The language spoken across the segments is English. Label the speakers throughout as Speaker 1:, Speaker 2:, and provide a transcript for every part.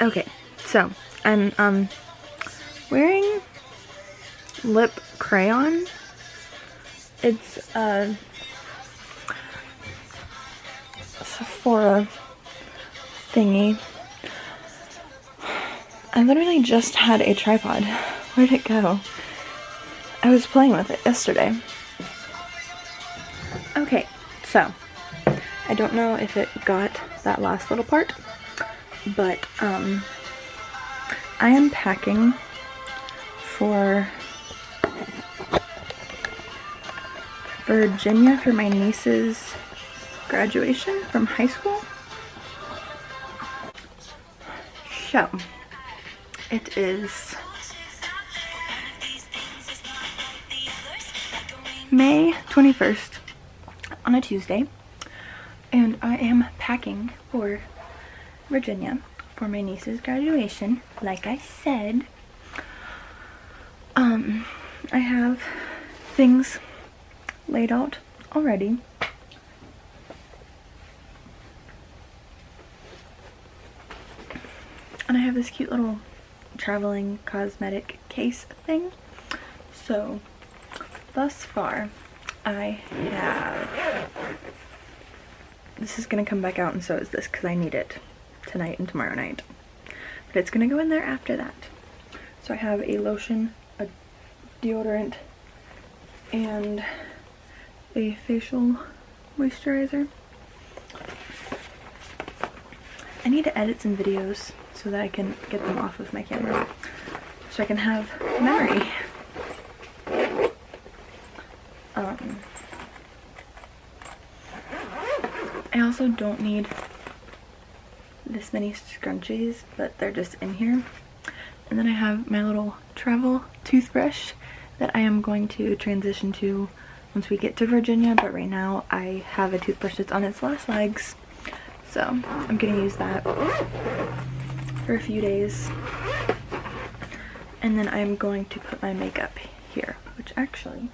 Speaker 1: Okay, so I'm wearing lip crayon. It's a Sephora thingy. I literally just had a tripod. Where'd it go? I was playing with it yesterday. Okay, so I don't know if it got that last little part, but I am packing for Virginia for my niece's graduation from high school. So it is May 21st on a Tuesday, and I am packing for Virginia for my niece's graduation. Like I said, I have things laid out already. And I have this cute little traveling cosmetic case thing. So thus far I have, this is gonna come back out and so is this because I need it tonight and tomorrow night, but it's gonna go in there after that. So I have a lotion, a deodorant, and a facial moisturizer. I need to edit some videos so that I can get them off of my camera so I can have memory. I also don't need this many scrunchies, but they're just in here. And then I have my little travel toothbrush that I am going to transition to once we get to Virginia, but right now I have a toothbrush that's on its last legs, so I'm gonna use that for a few days. And then I'm going to put my makeup here, which actually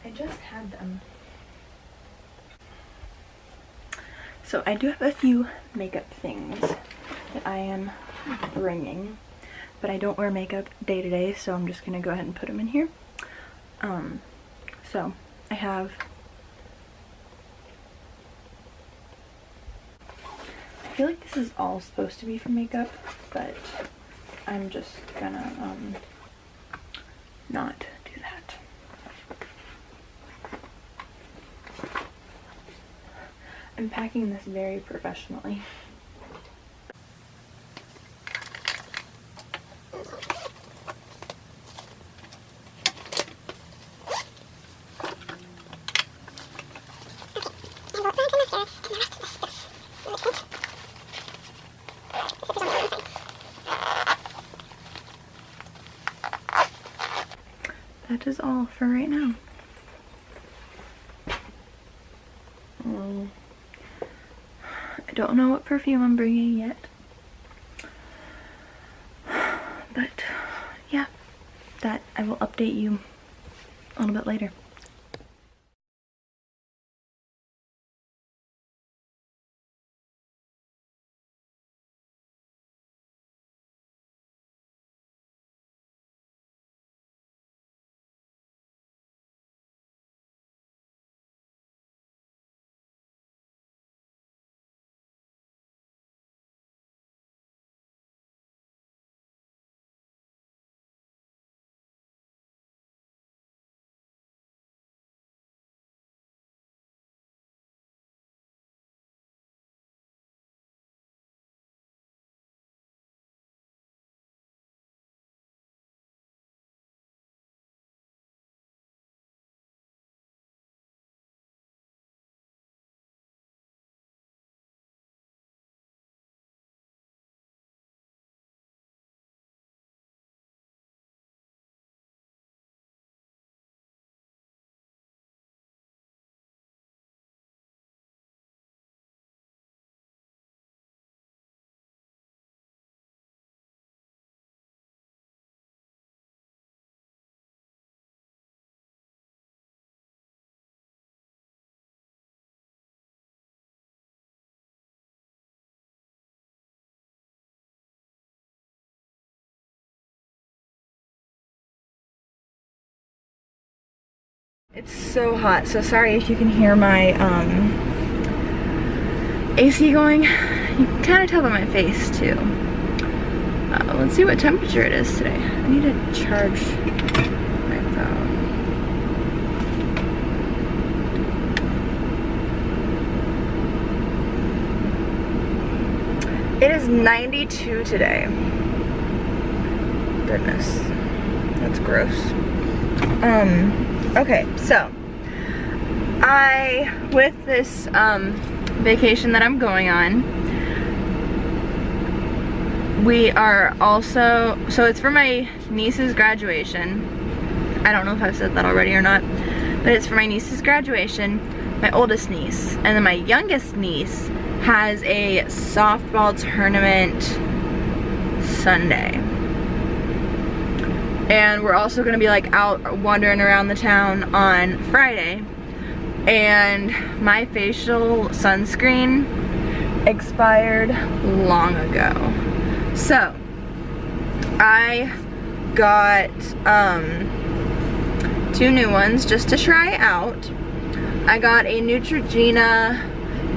Speaker 1: I just had them. So I do have a few makeup things that I am bringing, but I don't wear makeup day to day, so I'm just gonna go ahead and put them in here. So I have, I feel like this is all supposed to be for makeup, but I'm just gonna not do that. I'm packing this very professionally. That is all for right now. I don't know what perfume I'm bringing yet, but yeah, that I will update you a little bit later. It's so hot, so sorry if you can hear my AC going. You can kind of tell by my face too. Let's see what temperature it is today. I need to charge my phone. It is 92 today. Goodness, that's gross. Okay, so with this vacation that I'm going on, we are also, so it's for my niece's graduation. I don't know if I've said that already or not, but it's for my niece's graduation, my oldest niece, and then my youngest niece has a softball tournament Sunday. And we're also gonna be like out wandering around the town on Friday. And my facial sunscreen expired long ago. So I got 2 new ones just to try out. I got a Neutrogena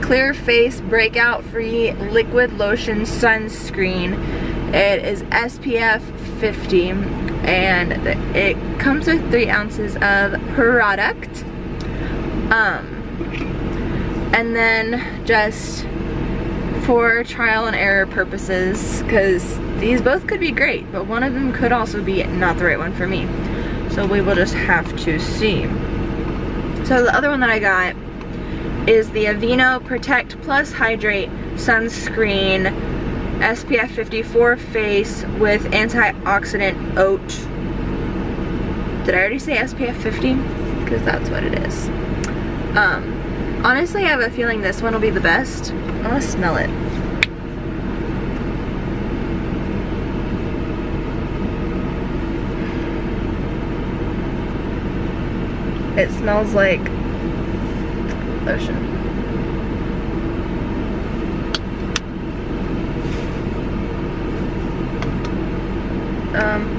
Speaker 1: Clear Face Breakout Free Liquid Lotion Sunscreen. It is SPF 50 and it comes with 3 ounces of product. And then just for trial and error purposes, because these both could be great, but one of them could also be not the right one for me. So we will just have to see. So the other one that I got is the Aveeno Protect Plus Hydrate Sunscreen SPF 54 face with antioxidant oat. Did I already say SPF 50? Because that's what it is. Honestly, I have a feeling this one will be the best. I want to smell it. It smells like lotion.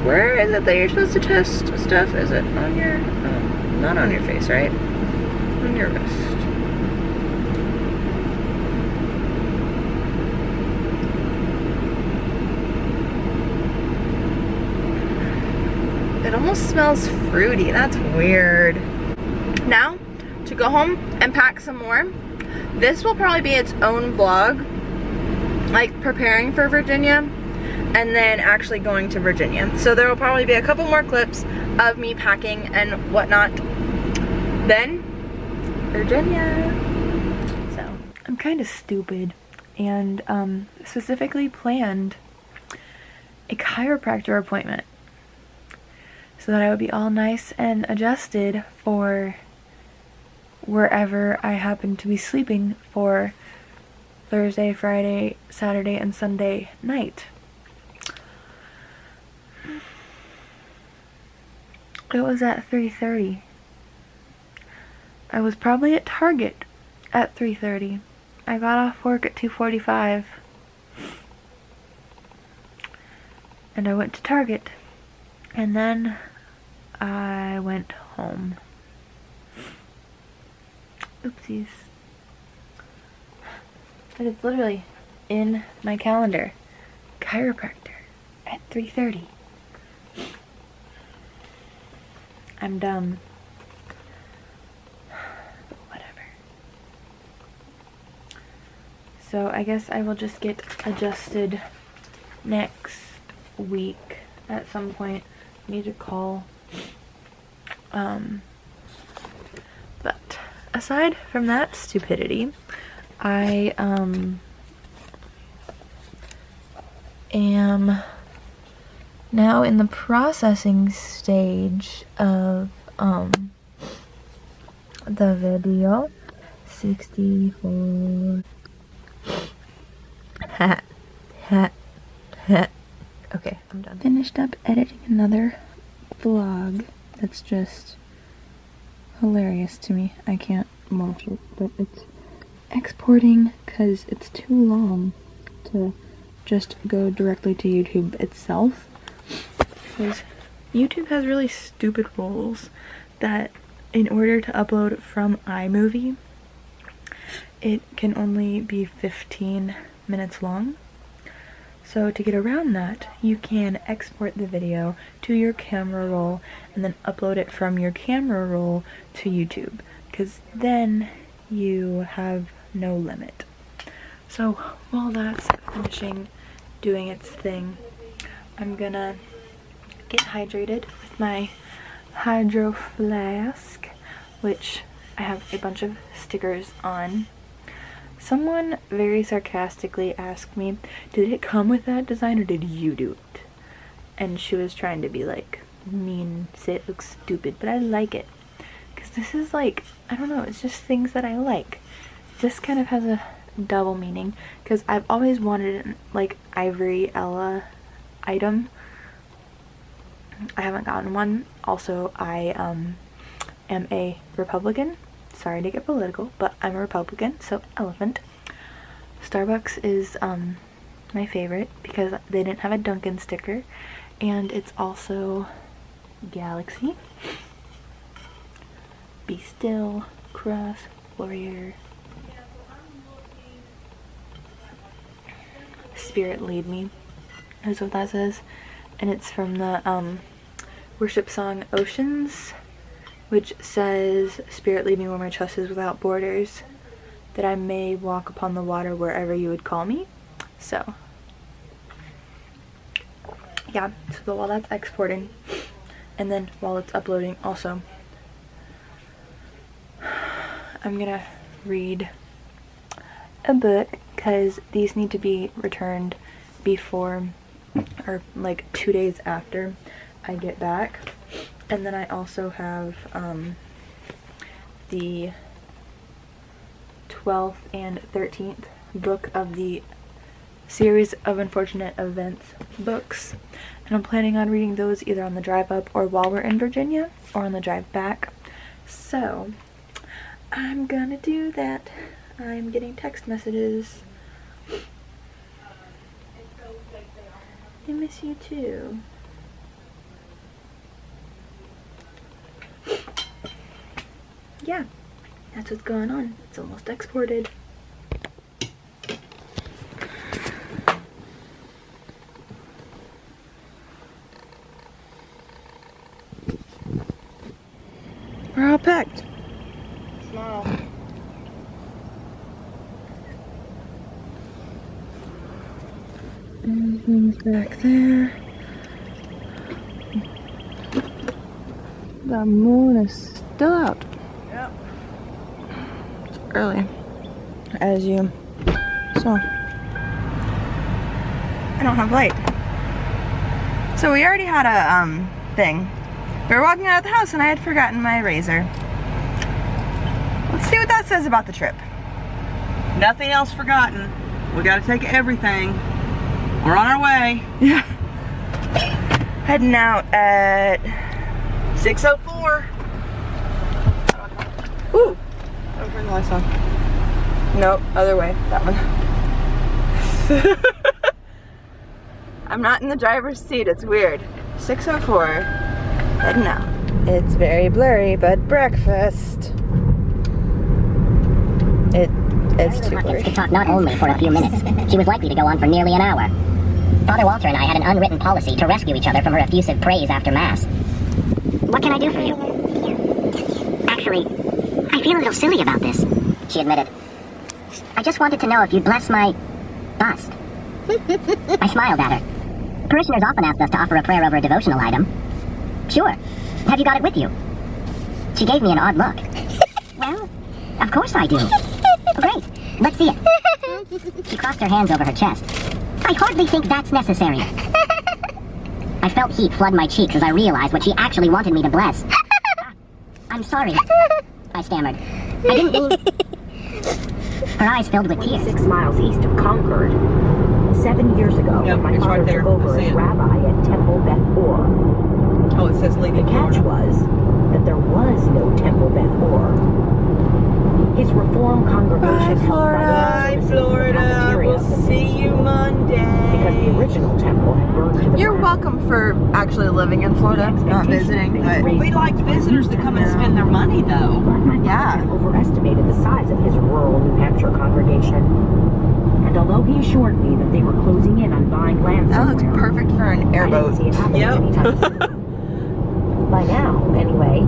Speaker 1: Where is it that you're supposed to test stuff? Is it on your, not on your face, right? On your wrist. It almost smells fruity. That's weird. Now, to go home and pack some more. This will probably be its own vlog, like preparing for Virginia and then actually going to Virginia. So there will probably be a couple more clips of me packing and whatnot. Then, Virginia. So, I'm kind of stupid and specifically planned a chiropractor appointment so that I would be all nice and adjusted for wherever I happen to be sleeping for Thursday, Friday, Saturday, and Sunday night. It was at 3:30. I was probably at Target at 3:30. I got off work at 2:45. And I went to Target. And then I went home. Oopsies. But it's literally in my calendar. Chiropractor at 3:30. I'm dumb. But whatever. So I guess I will just get adjusted next week at some point. I need to call. But aside from that stupidity, I am now in the processing stage of the video. 64. Okay, I'm done. Finished up editing another vlog that's just hilarious to me. I can't watch it, but it's exporting because it's too long to just go directly to YouTube itself. Because YouTube has really stupid rules that in order to upload from iMovie, it can only be 15 minutes long. So to get around that, you can export the video to your camera roll and then upload it from your camera roll to YouTube, because then you have no limit. So while that's finishing doing its thing, I'm gonna get hydrated with my Hydro Flask, which I have a bunch of stickers on. Someone very sarcastically asked me, did it come with that design or did you do it? And she was trying to be like mean, say it looks stupid, but I like it. Because this is like, I don't know, it's just things that I like. This kind of has a double meaning, because I've always wanted an like Ivory Ella item. I haven't gotten one. Also, I am a Republican. Sorry to get political, but I'm a Republican, so elephant. Starbucks is my favorite because they didn't have a Dunkin' sticker, and it's also Galaxy, Be Still, Cross, Warrior, Spirit Lead Me, is what that says, and it's from the worship song Oceans, which says, Spirit lead me where my trust is without borders, that I may walk upon the water wherever you would call me. So yeah, so while that's exporting and then while it's uploading also, I'm gonna read a book because these need to be returned before, or like 2 days after I get back. And then I also have the 12th and 13th book of the series of Unfortunate Events books. And I'm planning on reading those either on the drive up or while we're in Virginia or on the drive back. So I'm gonna do that. I'm getting text messages. I miss you too. Yeah, that's what's going on. It's almost exported. We're all packed.
Speaker 2: Smile.
Speaker 1: Everything's back there. The moon is still out.
Speaker 2: Yep.
Speaker 1: It's early, as you saw. I don't have light. So we already had a thing. We were walking out of the house and I had forgotten my razor. Let's see what that says about the trip.
Speaker 2: Nothing else forgotten. We gotta take everything. We're on our way.
Speaker 1: Yeah. Heading out at
Speaker 2: 6:04.
Speaker 1: ooh.
Speaker 2: Don't turn the lights on.
Speaker 1: Nope, other way. That one. I'm not in the driver's seat. It's weird. 6:04. Heading out. It's very blurry, but breakfast. It's too blurry.
Speaker 3: Could talk not only for a few minutes. She was likely to go on for nearly an hour. Father Walter and I had an unwritten policy to rescue each other from her effusive praise after Mass. What can I do for you? Actually, I feel a little silly about this, she admitted. I just wanted to know if you'd bless my bust. I smiled at her. Parishioners often asked us to offer a prayer over a devotional item. Sure. Have you got it with you? She gave me an odd look. Well, of course I do. Great. Let's see it. She crossed her hands over her chest. I hardly think that's necessary. I felt heat flood my cheeks as I realized what she actually wanted me to bless. I'm sorry, I stammered. I didn't mean... Her eyes filled with tears.
Speaker 4: 6 miles east of Concord. 7 years ago,
Speaker 2: Yep,
Speaker 4: my
Speaker 2: it's
Speaker 4: father
Speaker 2: right there.
Speaker 4: took over
Speaker 2: I see
Speaker 4: as
Speaker 2: it.
Speaker 4: rabbi at Temple Beth Or.
Speaker 2: Oh, it says
Speaker 4: The
Speaker 2: leaving
Speaker 4: catch was that there was no Temple Beth Or. His Reform congregation held
Speaker 2: Bye,
Speaker 4: Bible services in the
Speaker 2: Florida.
Speaker 4: cafeteria
Speaker 2: We'll
Speaker 4: of the
Speaker 2: see you
Speaker 4: school,
Speaker 2: Monday.
Speaker 4: because the original temple had burned response to the
Speaker 1: You're
Speaker 4: crash.
Speaker 1: welcome for actually living in Florida, not visiting, but
Speaker 2: We like visitors to come and spend their money, though.
Speaker 4: But my father
Speaker 1: Yeah.
Speaker 4: had overestimated the size of his rural New Hampshire congregation. And although he assured me that they were closing in on buying land
Speaker 1: that
Speaker 4: somewhere,
Speaker 1: looks perfect for an
Speaker 4: I didn't
Speaker 1: airboat.
Speaker 4: see it happening
Speaker 2: Yep.
Speaker 4: anytime soon. By now, anyway,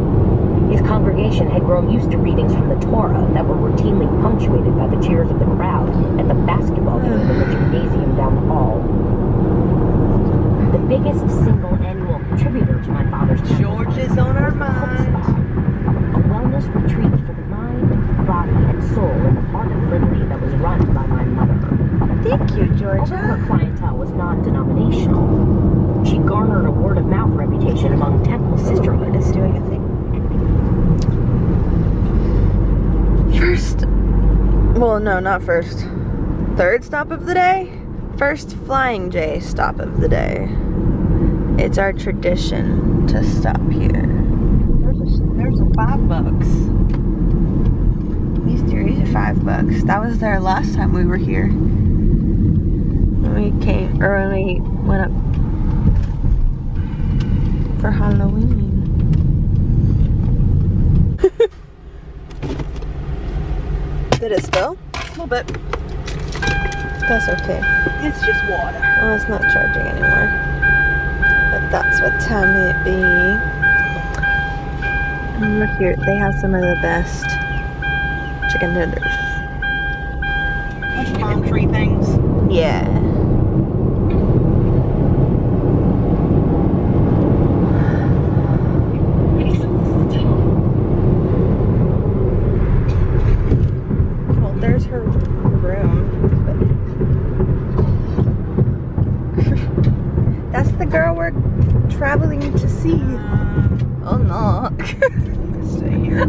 Speaker 4: his congregation had grown used to readings from the Torah that were routinely punctuated by the cheers of the crowd at the basketball game in the gymnasium down the hall. The biggest single annual contributor to my father's temple
Speaker 2: George
Speaker 4: fund
Speaker 2: is on our
Speaker 4: was the Hope
Speaker 2: mind.
Speaker 4: Spa, a wellness retreat for the mind, body, and soul in the heart of Lindley that was run by my mother.
Speaker 1: Thank you,
Speaker 4: Although her
Speaker 1: Georgia.
Speaker 4: clientele was non-denominational, she garnered a word-of-mouth reputation among temple sisterhood.
Speaker 1: It's doing a thing. First, well, no, not first. Third stop of the day? First Flying J stop of the day. It's our tradition to stop here.
Speaker 2: There's a $5.
Speaker 1: These theories are $5. That was there last time we were here. When we came, or when we went up for Halloween. Did it spill?
Speaker 2: A little bit.
Speaker 1: That's okay.
Speaker 2: It's just water.
Speaker 1: Oh, it's not charging anymore. But that's what time it be. And look here, they have some of the best chicken tenders.
Speaker 2: Palm tree things.
Speaker 1: Yeah. Well, there's her room. That's the girl we're traveling to see. Oh no.
Speaker 2: Stay here.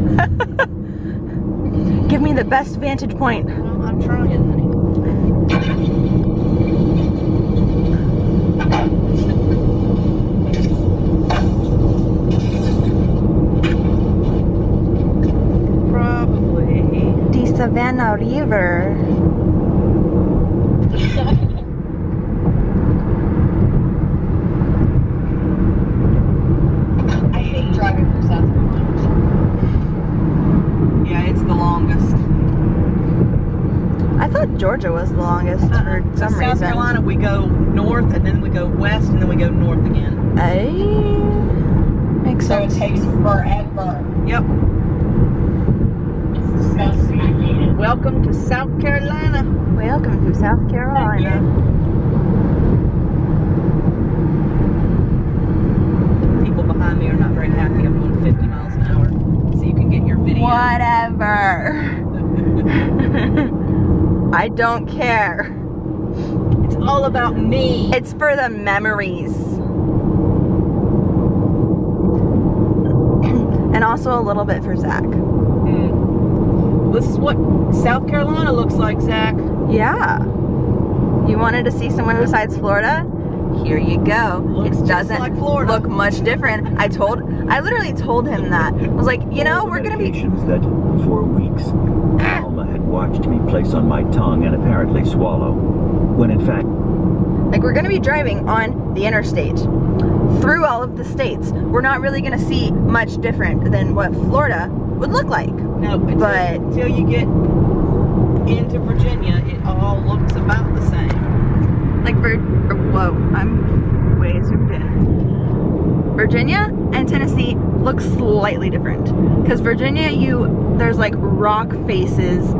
Speaker 1: Give me the best vantage point.
Speaker 2: Well, I'm trying, honey. Probably.
Speaker 1: The Savannah River.
Speaker 5: I hate driving from South Carolina.
Speaker 2: Yeah, it's the longest.
Speaker 1: I thought Georgia was the longest for some
Speaker 2: South
Speaker 1: reason.
Speaker 2: Carolina, we go north, and then we go west, and then we go north again.
Speaker 1: Makes
Speaker 5: So it
Speaker 1: sense.
Speaker 5: takes forever.
Speaker 2: Yep.
Speaker 5: It's disgusting. I hate it.
Speaker 2: Welcome to South Carolina.
Speaker 1: Welcome to South Carolina.
Speaker 2: People behind me are not very happy. I'm going 50 miles an hour, so you can get your video.
Speaker 1: Whatever. I don't care.
Speaker 2: It's all about me.
Speaker 1: It's for the memories. And also a little bit for Zach.
Speaker 2: This is what South Carolina looks like, Zach.
Speaker 1: Yeah. You wanted to see somewhere besides Florida? Here you go.
Speaker 2: Looks
Speaker 1: It
Speaker 2: just
Speaker 1: doesn't
Speaker 2: like Florida.
Speaker 1: look much different. I literally told him that. I was like, you know, we're gonna be
Speaker 6: Medications that, for weeks, Alma had watched me place on my tongue and apparently swallow, when in fact,
Speaker 1: like, we're gonna be driving on the interstate through all of the states. We're not really gonna see much different than what Florida would look like.
Speaker 2: No,
Speaker 1: But-
Speaker 2: until you get into Virginia, it all looks about the same.
Speaker 1: Like, whoa, I'm way zoomed in. Virginia and Tennessee look slightly different. Because Virginia, there's like rock faces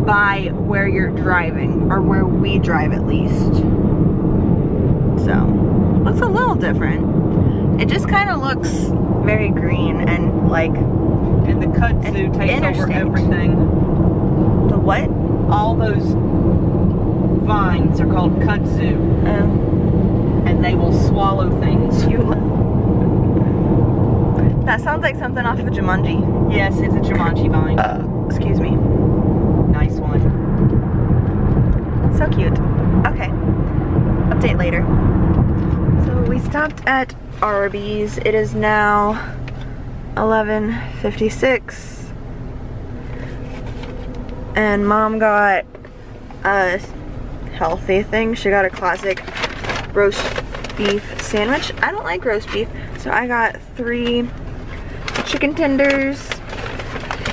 Speaker 1: by where you're driving, or where we drive at least. So, looks a little different. It just kind of looks very green and like,
Speaker 2: And the kudzu takes over
Speaker 1: interstate.
Speaker 2: everything.
Speaker 1: the what?
Speaker 2: All those vines are called kudzu, and they will swallow things.
Speaker 1: That sounds like something off of Jumanji.
Speaker 2: Yes, it's a Jumanji vine.
Speaker 1: Excuse me.
Speaker 2: Nice one.
Speaker 1: So cute. Okay. Update later. So we stopped at Arby's. It is now 11:56. And Mom got a healthy thing. She got a classic roast roast beef sandwich. I don't like roast beef, so I got 3 chicken tenders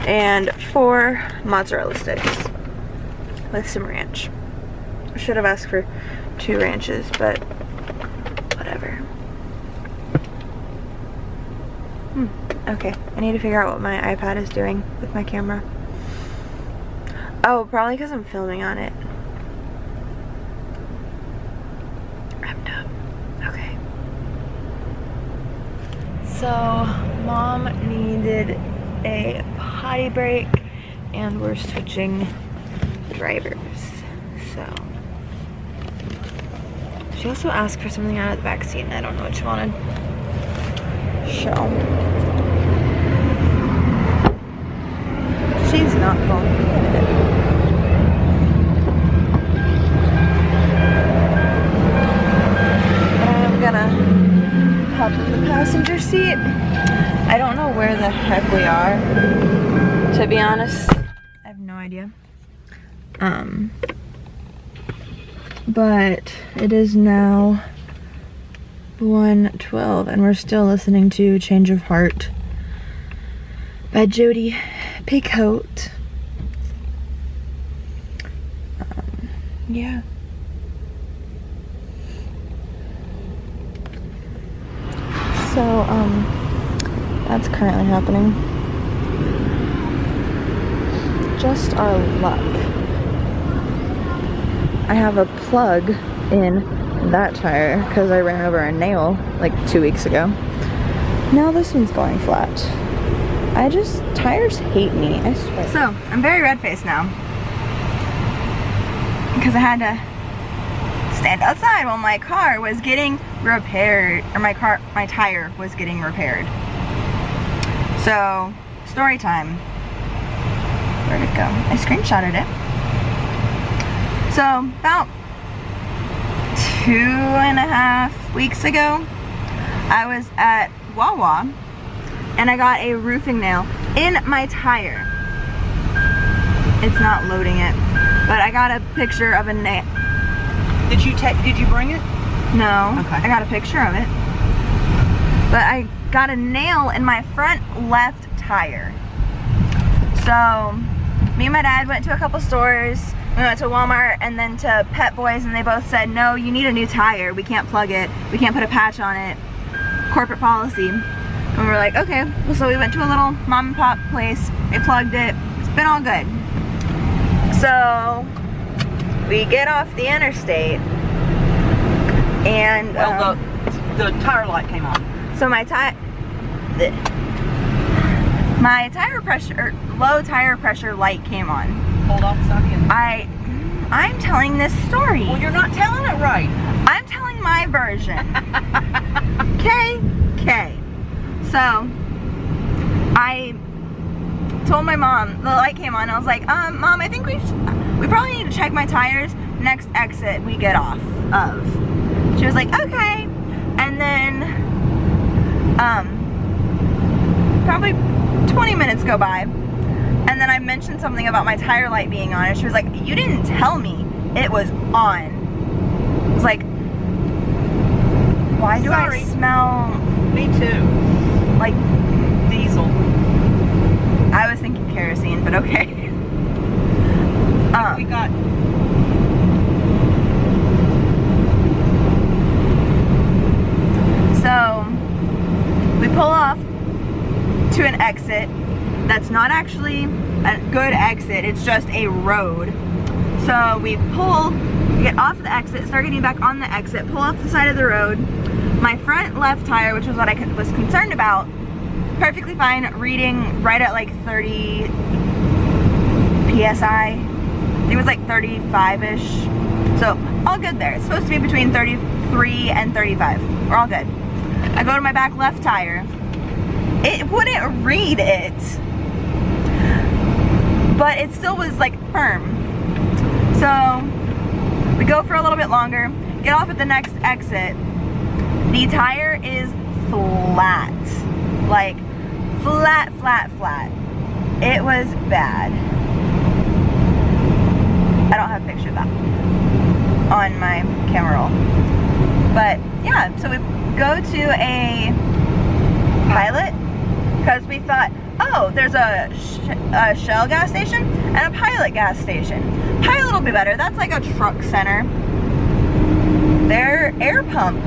Speaker 1: and 4 mozzarella sticks with some ranch. I should have asked for 2 ranches, but whatever. Okay, I need to figure out what my iPad is doing with my camera. Oh, probably because I'm filming on it. I'm dumb. Okay. So, Mom needed a potty break, and we're switching drivers. So, she also asked for something out of the back seat, and I don't know what she wanted. So, she's not going to get it. I'm gonna hop in the passenger seat. I don't know where the heck we are, to be honest. I have no idea. But it is now 1:12 and we're still listening to Change of Heart by Jodi Picoult. Yeah. So, that's currently happening. Just our luck. I have a plug in that tire because I ran over a nail like 2 weeks ago. Now this one's going flat. Tires hate me, I swear. So, I'm very red-faced now because I had to stand outside while my car was getting repaired, or my tire was getting repaired. So, story time. Where'd it go? I screenshotted it. So, about 2.5 weeks ago, I was at Wawa and I got a roofing nail in my tire. It's not loading it, but I got a picture of a nail.
Speaker 2: Did you bring it?
Speaker 1: No,
Speaker 2: okay.
Speaker 1: I got a picture of it. But I got a nail in my front left tire. So, me and my dad went to a couple stores. We went to Walmart and then to Pet Boys, and they both said, no, you need a new tire. We can't plug it. We can't put a patch on it. Corporate policy. And we were like, okay. So we went to a little mom and pop place. They plugged it. It's been all good. So we get off the interstate and
Speaker 2: the tire light came on.
Speaker 1: So my low tire pressure light came on.
Speaker 2: Hold off a second.
Speaker 1: I'm telling this story.
Speaker 2: Well, you're not telling it right.
Speaker 1: I'm telling my version. Okay. So I told my mom, the light came on, I was like, Mom, I think we probably need to check my tires next exit we get off of. She was like, okay. And then probably 20 minutes go by, and then I mentioned something about my tire light being on, and she was like, you didn't tell me it was on. I was like, why do
Speaker 2: Sorry.
Speaker 1: I smell
Speaker 2: Me too.
Speaker 1: like
Speaker 2: Diesel.
Speaker 1: I was thinking kerosene, but okay.
Speaker 2: We got.
Speaker 1: So we pull off to an exit that's not actually a good exit, it's just a road. So we get off the exit, start getting back on the exit, pull off the side of the road. My front left tire, which was what I was concerned about, perfectly fine, reading right at like 30 PSI. I think it was like 35-ish. So all good there. It's supposed to be between 33 and 35. We're all good. I go to my back left tire. It wouldn't read it, but it still was like firm. So we go for a little bit longer, get off at the next exit. The tire is flat, like flat. It was bad. I don't have a picture of that on my camera roll. But yeah, so we go to a Pilot because we thought, oh, there's a Shell gas station and a Pilot gas station. Pilot will be better. That's like a truck center. Their air pump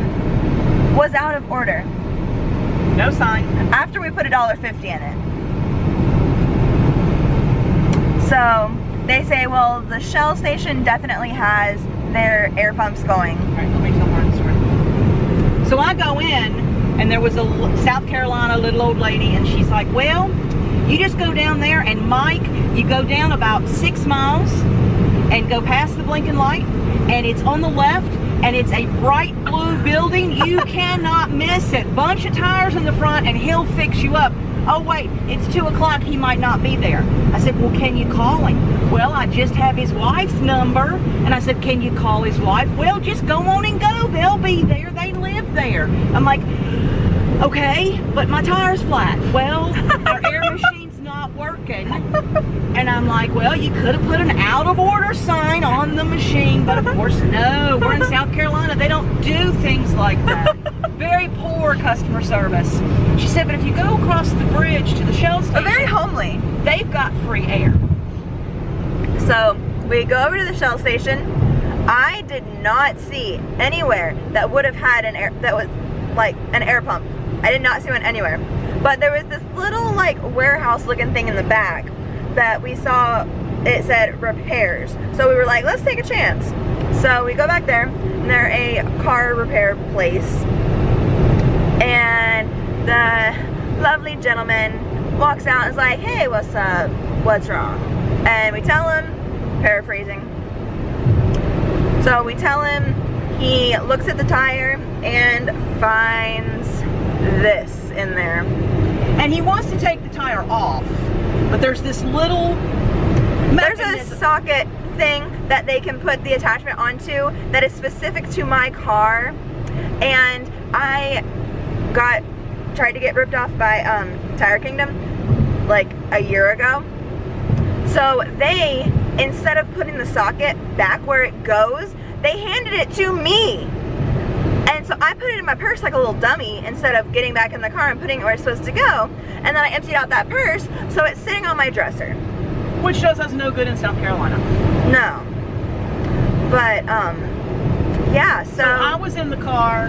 Speaker 1: was out of order
Speaker 2: No sign.
Speaker 1: after we put $1.50 in it. So they say, well, the Shell station definitely has their air pumps going.
Speaker 2: All right, let me tell Martin's story. So I go in, and there was a South Carolina little old lady, and she's like, well, you just go down there, and Mike, you go down about 6 miles and go past the blinking light, and it's on the left, and it's a bright blue building. You cannot miss it. Bunch of tires in the front, and he'll fix you up. Oh wait, it's 2 o'clock, he might not be there. I said, well, can you call him? Well, I just have his wife's number. And I said, can you call his wife? Well, just go on and go, they'll be there, they live there. I'm like, okay, but my tire's flat. Well, our air machine's not working. And I'm like, well, you could have put an out of order sign on the machine, but of course, no, we're in South Carolina, they don't do things like that. Very poor customer service. She said, but if you go across the bridge to the Shell station,
Speaker 1: Very homely.
Speaker 2: they've got free air.
Speaker 1: So we go over to the Shell station. I did not see anywhere that would have had an air, that was like an air pump. I did not see one anywhere. But there was this little like warehouse looking thing in the back that we saw, it said repairs. So we were like, let's take a chance. So we go back there, and they're a car repair place. And the lovely gentleman walks out and is like, hey, what's up? What's wrong? And we tell him, paraphrasing. So we tell him, he looks at the tire and finds this in there.
Speaker 2: And he wants to take the tire off, but there's this little
Speaker 1: There's a
Speaker 2: mechanism.
Speaker 1: socket thing that they can put the attachment onto that is specific to my car, and I tried to get ripped off by Tire Kingdom like a year ago. So they, instead of putting the socket back where it goes, they handed it to me. And so I put it in my purse like a little dummy instead of getting back in the car and putting it where it's supposed to go. And then I emptied out that purse, so it's sitting on my dresser.
Speaker 2: Which does us no good in South Carolina.
Speaker 1: No. But, yeah, so.
Speaker 2: So I was in the car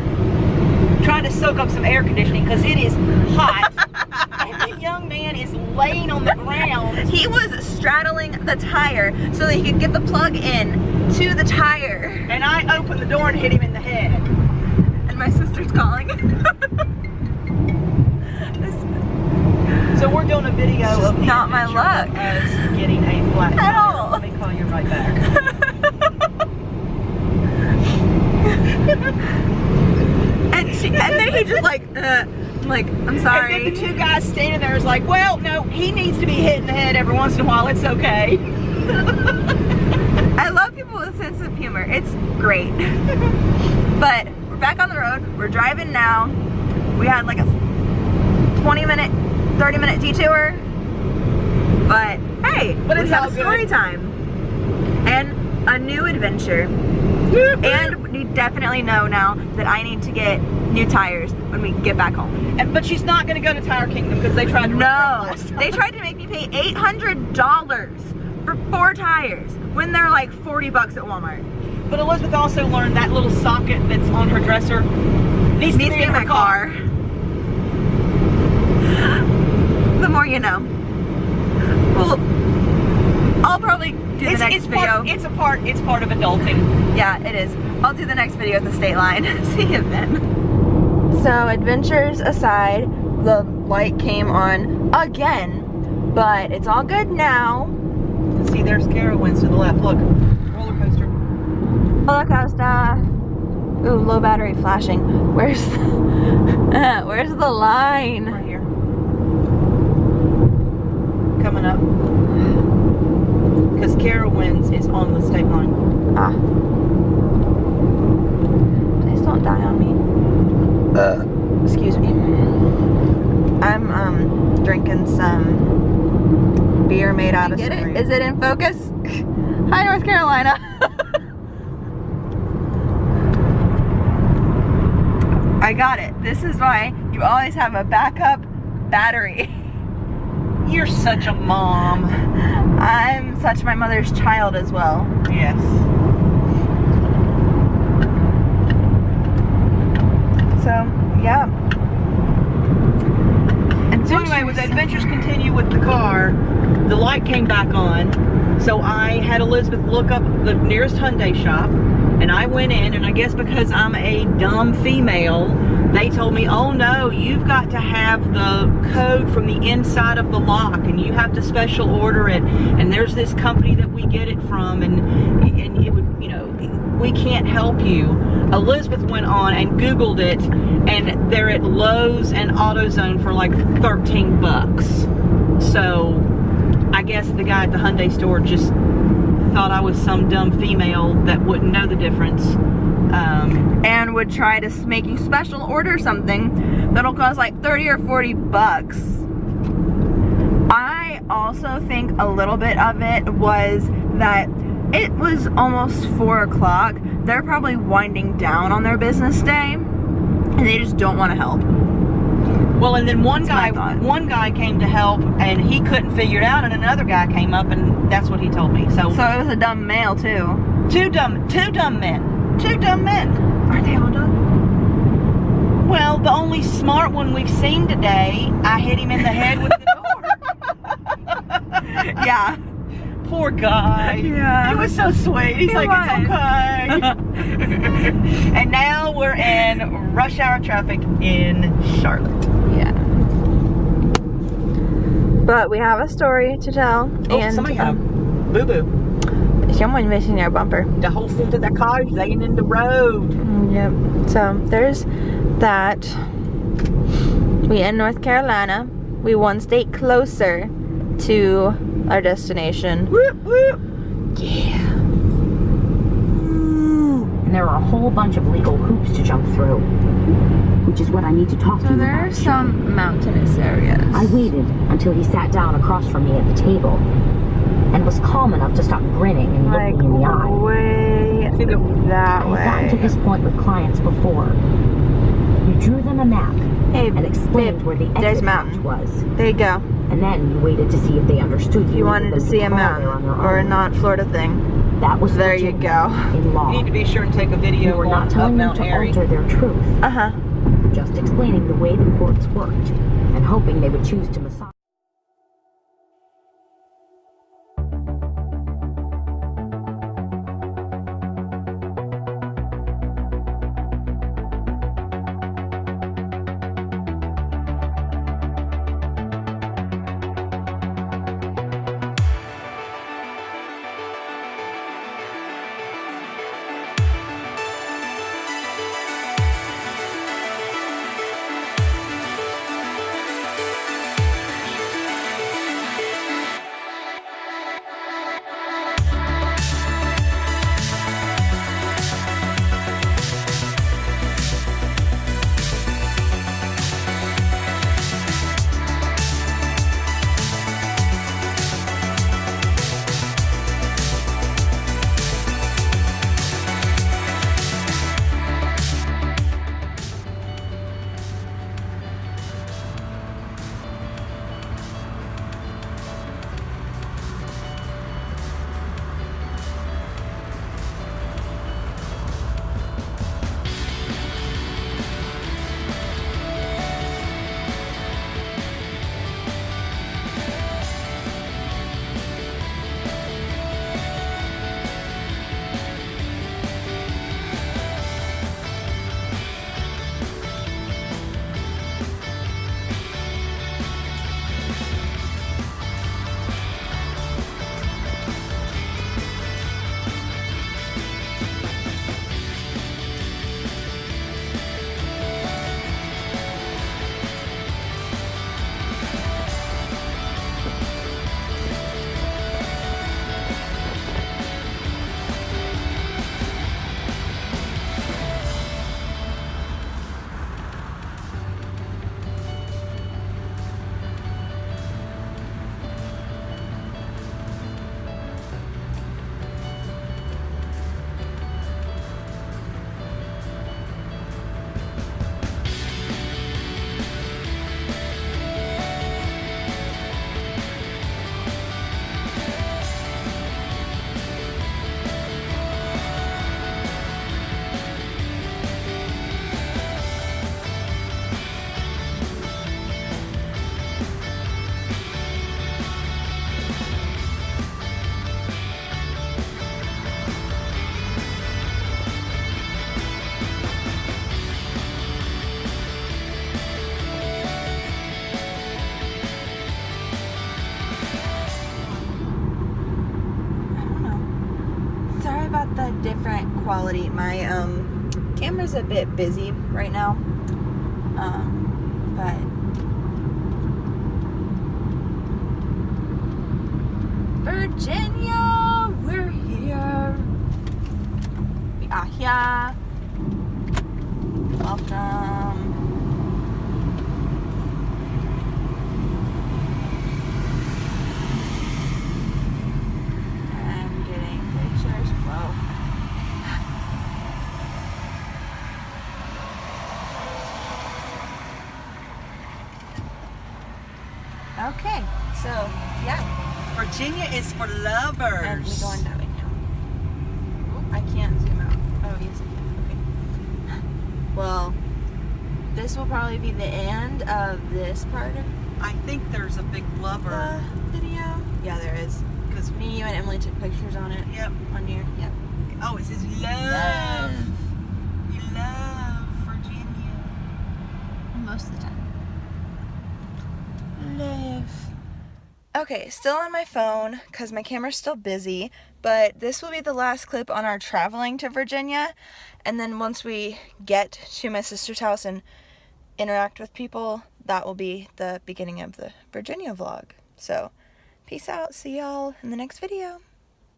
Speaker 2: trying to soak up some air conditioning because it is hot. And the young man is laying on the ground.
Speaker 1: He was straddling the tire so that he could get the plug in to the tire.
Speaker 2: And I opened the door and hit him in the head.
Speaker 1: And my sister's calling.
Speaker 2: So we're doing a video
Speaker 1: It's
Speaker 2: of the
Speaker 1: not my
Speaker 2: adventure
Speaker 1: luck.
Speaker 2: of us getting a flat
Speaker 1: At
Speaker 2: tire.
Speaker 1: all.
Speaker 2: Let me call you right back.
Speaker 1: And then he just like, I'm sorry.
Speaker 2: And then the 2 guys standing there is like, well, no, he needs to be hit in the head every once in a while. It's okay.
Speaker 1: I love people with a sense of humor. It's great. But we're back on the road. We're driving now. We had like a 20-minute, 30-minute detour. But hey,
Speaker 2: But
Speaker 1: we
Speaker 2: it's
Speaker 1: have
Speaker 2: all
Speaker 1: a story
Speaker 2: good.
Speaker 1: time. And a new adventure. And you definitely know now that I need to get new tires when we get back home.
Speaker 2: But she's not going to go to Tire Kingdom because they tried to rip her off
Speaker 1: No,
Speaker 2: last time.
Speaker 1: they tried to make me pay $800 for 4 tires when they're like 40 bucks at Walmart.
Speaker 2: But Elizabeth also learned that little socket that's on her dresser needs to be in
Speaker 1: my
Speaker 2: her car.
Speaker 1: The more you know. Well, I'll probably do the next video.
Speaker 2: It's part of adulting.
Speaker 1: Yeah, it is. I'll do the next video at the state line. See you then. So, adventures aside, the light came on again, but it's all good now.
Speaker 2: See, there's Carowinds to the left. Look, roller coaster.
Speaker 1: Roller coaster. Ooh, low battery flashing. Where's where's the line?
Speaker 2: Right here. Coming up. Because Carowinds is on the state line.
Speaker 1: Ah. Please don't die on me. Excuse me. I'm drinking some beer made out of spring. Is it in focus? Hi, North Carolina. I got it. This is why you always have a backup battery.
Speaker 2: You're such a mom.
Speaker 1: I'm such my mother's child as well.
Speaker 2: Yes.
Speaker 1: So, yeah.
Speaker 2: So anyway, with adventures continue with the car, the light came back on. So I had Elizabeth look up the nearest Hyundai shop, and I went in, and I guess because I'm a dumb female, they told me, oh no, you've got to have the code from the inside of the lock, and you have to special order it, and there's this company that we get it from, and it would, you know, we can't help you. Elizabeth went on and Googled it, and they're at Lowe's and AutoZone for like 13 bucks. So I guess the guy at the Hyundai store just thought I was some dumb female that wouldn't know the difference.
Speaker 1: And would try to make you special order something that'll cost like 30 or 40 bucks. I also think a little bit of it was that it was almost 4 o'clock. They're probably winding down on their business day, and they just don't want to help.
Speaker 2: Well, and then one
Speaker 1: That's my thought.
Speaker 2: guy came to help, and he couldn't figure it out, and another guy came up, and that's what he told me. So
Speaker 1: So it was a dumb male too.
Speaker 2: two dumb men.
Speaker 1: Aren't they all dumb?
Speaker 2: Well, the only smart one we've seen today, I hit him in the head with the door.
Speaker 1: Yeah.
Speaker 2: Poor guy.
Speaker 1: Yeah.
Speaker 2: He was so sweet. He's
Speaker 1: He
Speaker 2: like,
Speaker 1: was.
Speaker 2: it's okay. And now we're in rush hour traffic in Charlotte.
Speaker 1: Yeah. But we have a story to tell.
Speaker 2: Oh,
Speaker 1: and
Speaker 2: somebody got a boo-boo.
Speaker 1: someone missing their bumper.
Speaker 2: The whole front of the car is laying in the road.
Speaker 1: Yep. So there's that. We in North Carolina. We one state closer to our destination.
Speaker 2: Whoop, whoop.
Speaker 1: Yeah.
Speaker 4: And there are a whole bunch of legal hoops to jump through, which is what I need to talk to
Speaker 1: So
Speaker 4: you
Speaker 1: there
Speaker 4: about.
Speaker 1: are some mountainous areas.
Speaker 4: I waited until he sat down across from me at the table and was calm enough to stop grinning and
Speaker 1: like
Speaker 4: looking in the eye.
Speaker 1: way that
Speaker 4: I've gotten to
Speaker 1: way.
Speaker 4: this point with clients before. You drew them a map
Speaker 1: Hey,
Speaker 4: and explained
Speaker 1: babe,
Speaker 4: where the
Speaker 1: there's
Speaker 4: exit
Speaker 1: mountain.
Speaker 4: hatch was.
Speaker 1: There you go.
Speaker 4: And then you waited to see if they understood
Speaker 1: You wanted to
Speaker 4: even though
Speaker 1: see a
Speaker 4: crawled there
Speaker 1: mountain
Speaker 4: on their
Speaker 1: or a
Speaker 4: own.
Speaker 1: not Florida thing.
Speaker 4: That was
Speaker 1: There you
Speaker 4: legitimate
Speaker 1: go.
Speaker 4: in law.
Speaker 2: You need to be sure and take a
Speaker 4: You
Speaker 2: video
Speaker 4: were not
Speaker 2: of
Speaker 4: telling them
Speaker 2: Mount
Speaker 4: to
Speaker 2: Airy.
Speaker 4: alter their truth,
Speaker 1: Uh-huh.
Speaker 4: just explaining the way the courts worked and hoping they would choose to massage.
Speaker 1: different quality. My camera's a bit busy right now, but Virginia, we're here. We are here. Welcome. I'm getting pictures. Whoa. Okay, so yeah.
Speaker 2: Virginia is for
Speaker 1: And
Speaker 2: lovers.
Speaker 1: we're going that way now. Oh, I can't zoom out. Oh, yes, I can. Okay. Well, this will probably be the end of this part of
Speaker 2: I think there's a big lover.
Speaker 1: the video. Yeah, there is. Because me, you, and Emily took pictures on it.
Speaker 2: Yep.
Speaker 1: On here. Yep.
Speaker 2: Oh, it says love. You love Virginia.
Speaker 1: Most of the time. Live. Okay, still on my phone because my camera's still busy, but this will be the last clip on our traveling to Virginia. And then once we get to my sister's house and interact with people, that will be the beginning of the Virginia vlog. So, peace out. See y'all in the next video.